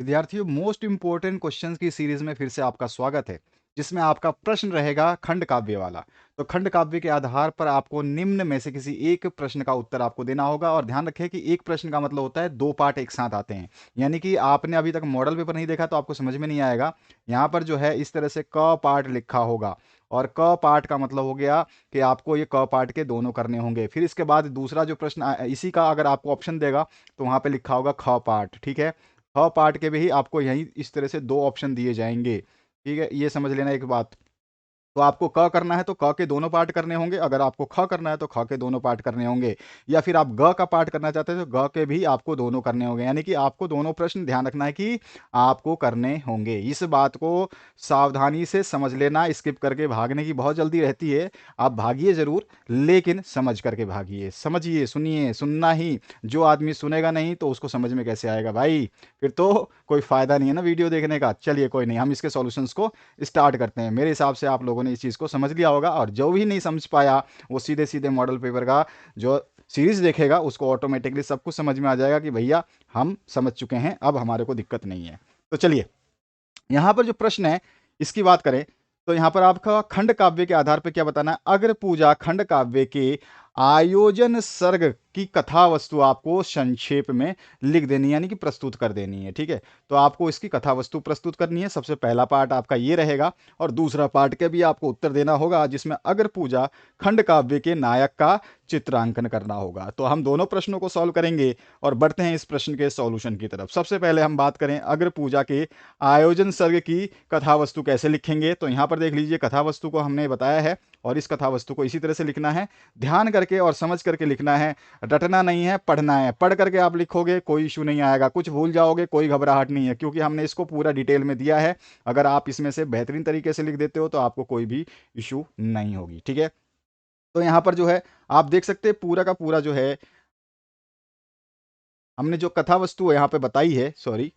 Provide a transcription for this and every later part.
विद्यार्थियों, most important questions की series में फिर से आपका स्वागत है, जिसमें आपका प्रश्न रहेगा खंड काव्य वाला। तो खंड काव्य के आधार पर आपको निम्न में से किसी एक प्रश्न का उत्तर आपको देना होगा, और ध्यान रखें कि एक प्रश्न का मतलब होता है दो पार्ट एक साथ आते हैं। यानी कि आपने अभी तक मॉडल पेपर नहीं देखा तो आपको समझ में नहीं आएगा। यहाँ पर जो है इस तरह से क पार्ट लिखा होगा, और क पार्ट का मतलब हो गया कि आपको ये क पार्ट के दोनों करने होंगे। फिर इसके बाद दूसरा जो प्रश्न इसी का अगर आपको ऑप्शन देगा तो वहां पे लिखा होगा ख पार्ट। ठीक है, ख पार्ट के भी आपको यही इस तरह से दो ऑप्शन दिए जाएंगे। ठीक है, ये समझ लेना एक बात। तो आपको क करना है तो क के दोनों पार्ट करने होंगे, अगर आपको ख करना है तो ख के दोनों पार्ट करने होंगे, या फिर आप ग का पार्ट करना चाहते हैं तो ग के भी आपको दोनों करने होंगे। यानी कि आपको दोनों प्रश्न ध्यान रखना है कि आपको करने होंगे। इस बात को सावधानी से समझ लेना, स्किप करके भागने की बहुत जल्दी रहती है। आप भागिए जरूर, लेकिन समझ करके भागिए। समझिए, सुनिए, सुनना ही। जो आदमी सुनेगा नहीं तो उसको समझ में कैसे आएगा भाई? फिर तो कोई फायदा नहीं है ना वीडियो देखने का। चलिए कोई नहीं, हम इसके सॉल्यूशंस को स्टार्ट करते हैं। मेरे हिसाब से आप लोगों ने इस चीज़ को समझ लिया होगा, और जो भी नहीं समझ पाया वो सीधे सीधे मॉडल पेपर का जो सीरीज देखेगा उसको ऑटोमेटिकली सब कुछ समझ में आ जाएगा कि भैया हम समझ चुके हैं, अब हमारे को दिक्कत नहीं है। तो चलिए, यहाँ पर जो प्रश्न है इसकी बात करें तो यहाँ पर आपका खंड काव्य के आधार पर क्या बताना है। अग्र पूजा खंड काव्य के आयोजन सर्ग की कथा वस्तु आपको संक्षेप में लिख देनी है, यानी कि प्रस्तुत कर देनी है। ठीक है, तो आपको इसकी कथा वस्तु प्रस्तुत करनी है। सबसे पहला पार्ट आपका ये रहेगा, और दूसरा पार्ट के भी आपको उत्तर देना होगा, जिसमें अग्र पूजा खंड काव्य के नायक का चित्रांकन करना होगा। तो हम दोनों प्रश्नों को सॉल्व करेंगे और बढ़ते हैं इस प्रश्न के सॉल्यूशन की तरफ। सबसे पहले हम बात करें अग्र पूजा के आयोजन सर्ग की कथा वस्तु कैसे लिखेंगे। तो यहाँ पर देख लीजिए, कथा वस्तु को हमने बताया है, और इस कथा वस्तु को इसी तरह से लिखना है। ध्यान करके और समझ करके लिखना है, रटना नहीं है, पढ़ना है। पढ़ करके आप लिखोगे कोई इशू नहीं आएगा, कुछ भूल जाओगे कोई घबराहट नहीं है, क्योंकि हमने इसको पूरा डिटेल में दिया है। अगर आप इसमें से बेहतरीन तरीके से लिख देते हो तो आपको कोई भी इशू नहीं होगी। ठीक है, तो यहाँ पर जो है आप देख सकते हैं पूरा का पूरा जो है हमने जो कथा वस्तु यहाँ पे बताई है, सॉरी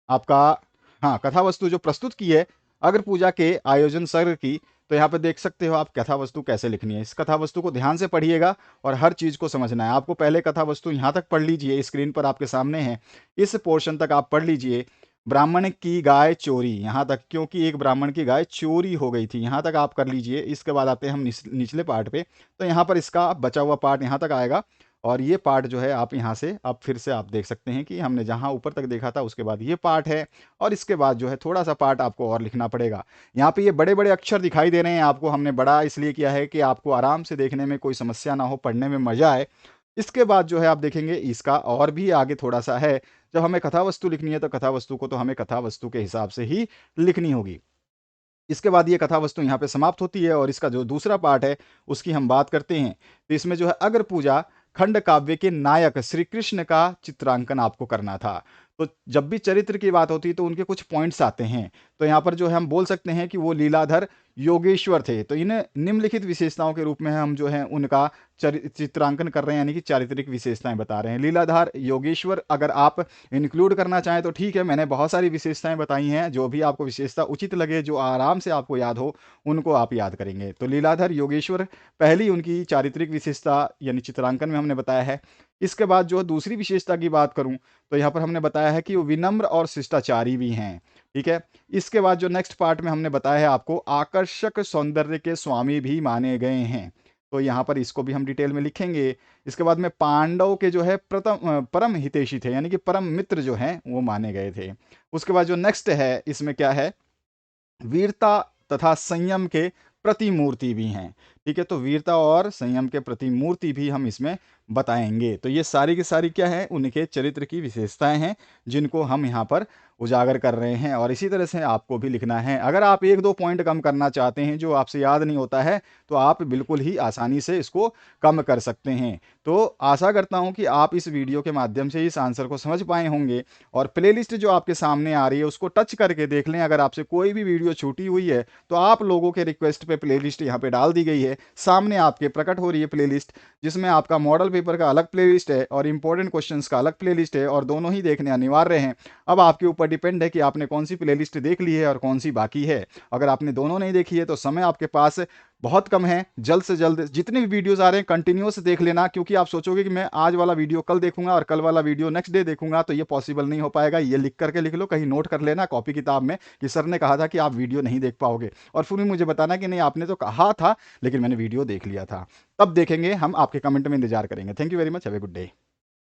आपका, हाँ, कथा वस्तु जो प्रस्तुत की है अग्र पूजा के आयोजन सर्ग की। तो यहाँ पे देख सकते हो आप कथा वस्तु कैसे लिखनी है। इस कथा वस्तु को ध्यान से पढ़िएगा और हर चीज को समझना है आपको। पहले कथा वस्तु यहाँ तक पढ़ लीजिए, स्क्रीन पर आपके सामने है, इस पोर्शन तक आप पढ़ लीजिए। ब्राह्मण की गाय चोरी, यहाँ तक, क्योंकि एक ब्राह्मण की गाय चोरी हो गई थी, यहाँ तक आप कर लीजिए। इसके बाद आते हैं हम निचले पार्ट पे। तो यहाँ पर इसका बचा हुआ पार्ट यहाँ तक आएगा, और ये पार्ट जो है आप यहाँ से अब फिर से आप देख सकते हैं कि हमने जहाँ ऊपर तक देखा था उसके बाद ये पार्ट है, और इसके बाद जो है थोड़ा सा पार्ट आपको और लिखना पड़ेगा। यहाँ पे ये बड़े बड़े अक्षर दिखाई दे रहे हैं आपको, हमने बड़ा इसलिए किया है कि आपको आराम से देखने में कोई समस्या ना हो, पढ़ने में मजा आए। इसके बाद जो है आप देखेंगे इसका और भी आगे थोड़ा सा है। जब हमें कथा वस्तु लिखनी है तो कथा वस्तु को तो हमें कथा वस्तु के हिसाब से ही लिखनी होगी। इसके बाद ये कथा वस्तु यहाँ पे समाप्त होती है, और इसका जो दूसरा पार्ट है उसकी हम बात करते हैं। तो इसमें जो है अग्र पूजा खंड काव्य के नायक श्री कृष्ण का चित्रांकन आपको करना था। तो जब भी चरित्र की बात होती है तो उनके कुछ पॉइंट्स आते हैं। तो यहाँ पर जो है हम बोल सकते हैं कि वो लीलाधर योगेश्वर थे। तो इन्हें निम्नलिखित विशेषताओं के रूप में हम जो है उनका चित्रांकन कर रहे हैं, यानी कि चारित्रिक विशेषताएं बता रहे हैं। लीलाधार योगेश्वर अगर आप इंक्लूड करना चाहें तो ठीक है, मैंने बहुत सारी विशेषताएं बताई हैं, जो भी आपको विशेषता उचित लगे, जो आराम से आपको याद हो, उनको आप याद करेंगे। तो लीलाधर योगेश्वर पहली उनकी चारित्रिक विशेषता यानी चित्रांकन में हमने बताया है। इसके बाद जो दूसरी विशेषता की बात करूं तो यहाँ पर हमने बताया है कि वो विनम्र और शिष्टाचारी भी हैं। ठीक है, इसके बाद जो नेक्स्ट पार्ट में हमने बताया है आपको, आकर्षक सौंदर्य के स्वामी भी माने गए हैं। तो यहाँ पर इसको भी हम डिटेल में लिखेंगे। इसके बाद में पांडव के जो है परम हितैषी थे, यानी कि परम मित्र जो हैं वो माने गए थे। उसके बाद जो नेक्स्ट है इसमें क्या है, वीरता तथा संयम के प्रतिमूर्ति भी हैं। ठीक है, तो वीरता और संयम के प्रतिमूर्ति भी हम इसमें बताएंगे। तो ये सारी की सारी क्या है, उनके चरित्र की विशेषताएं हैं, जिनको हम यहाँ पर उजागर कर रहे हैं, और इसी तरह से आपको भी लिखना है। अगर आप एक दो पॉइंट कम करना चाहते हैं जो आपसे याद नहीं होता है, तो आप बिल्कुल ही आसानी से इसको कम कर सकते हैं। तो आशा करता हूँ कि आप इस वीडियो के माध्यम से इस आंसर को समझ पाए होंगे, और प्लेलिस्ट जो आपके सामने आ रही है उसको टच करके देख लें। अगर आपसे कोई भी वीडियो छूटी हुई है तो आप लोगों के रिक्वेस्ट पे प्लेलिस्ट यहाँ पे डाल दी गई है, सामने आपके प्रकट हो रही है प्लेलिस्ट, जिसमें आपका मॉडल पेपर का अलग प्लेलिस्ट है और इंपॉर्टेंट क्वेश्चंस का अलग प्लेलिस्ट है, और दोनों ही देखने अनिवार्य हैं। अब आपके ऊपर डिपेंड है कि आपने कौन सी प्लेलिस्ट देख ली है और कौन सी बाकी है। अगर आपने दोनों नहीं देखी है तो समय आपके पास बहुत कम है। जल्द से जल्द जितने भी वीडियोस आ रहे हैं कंटिन्यूअस देख लेना, क्योंकि आप सोचोगे कि मैं आज वाला वीडियो कल देखूंगा और कल वाला वीडियो नेक्स्ट डे देखूंगा, तो ये पॉसिबल नहीं हो पाएगा। ये लिख करके लिख लो, कहीं नोट कर लेना कॉपी किताब में कि सर ने कहा था कि आप वीडियो नहीं देख पाओगे, और फिर भी मुझे बताना कि नहीं आपने तो कहा था लेकिन मैंने वीडियो देख लिया था। तब देखेंगे हम, आपके कमेंट में इंतजार करेंगे। Thank you very much, have a good day.